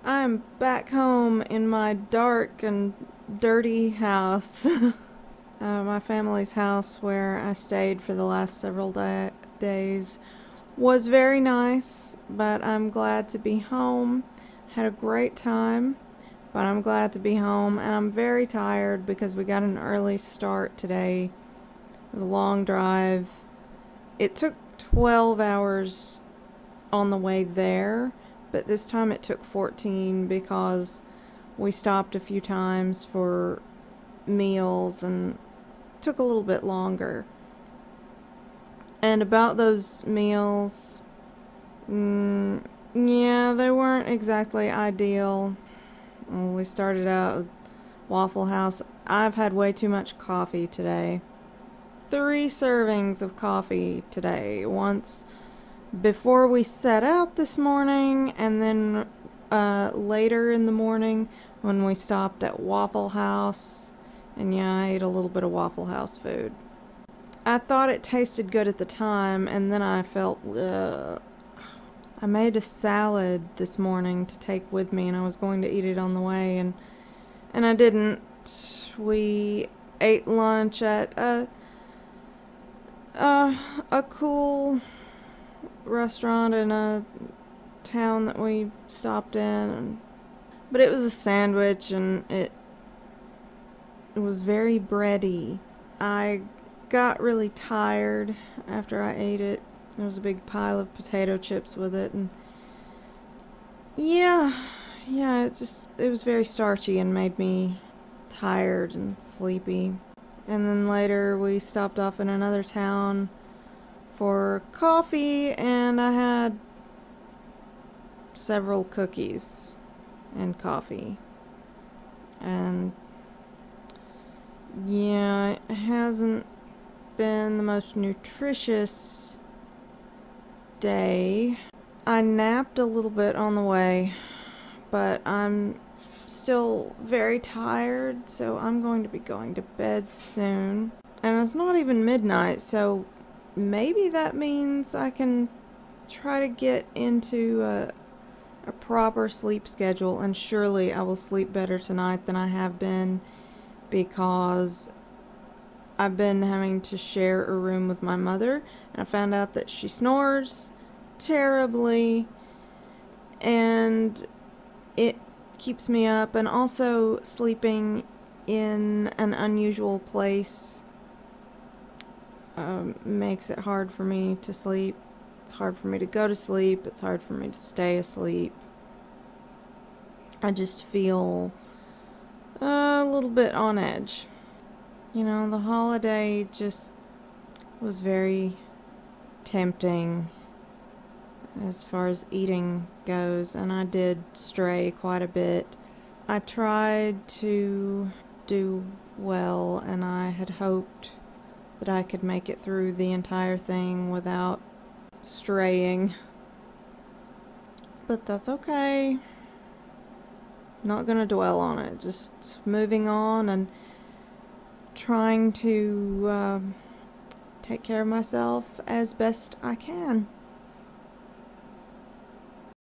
I'm back home in my dark and dirty house. My family's house where I stayed for the last several days was very nice, but I'm glad to be home. Had a great time, but I'm glad to be home, and I'm very tired because we got an early start today with a long drive. It took 12 hours on the way there, but this time it took 14 because we stopped a few times for meals and took a little bit longer. And about those meals, yeah, they weren't exactly ideal. We started out with Waffle House. I've had way too much coffee today. 3 servings of coffee today. Once before we set out this morning, and then later in the morning when we stopped at Waffle House. And yeah, I ate a little bit of Waffle House food. I thought it tasted good at the time, and then I felt I made a salad this morning to take with me, and I was going to eat it on the way, and I didn't. We ate lunch at a cool restaurant in a town that we stopped in, but it was a sandwich, and it was very bready. I got really tired after I ate it. There was a big pile of potato chips with it, and yeah, it was very starchy and made me tired and sleepy. And then later we stopped off in another town for coffee, and I had several cookies and coffee. And yeah, it hasn't been the most nutritious day. I napped a little bit on the way, but I'm still very tired, so I'm going to be going to bed soon. And it's not even midnight, so maybe that means I can try to get into a proper sleep schedule, and surely I will sleep better tonight than I have been, because I've been having to share a room with my mother, and I found out that she snores terribly, and it keeps me up. And also, sleeping in an unusual place makes it hard for me to sleep. It's hard for me to go to sleep. It's hard for me to stay asleep. I just feel a little bit on edge. You know, the holiday just was very tempting as far as eating goes, and I did stray quite a bit. I tried to do well, and I had hoped that I could make it through the entire thing without straying. But that's okay. Not gonna dwell on it. Just moving on and trying to take care of myself as best I can.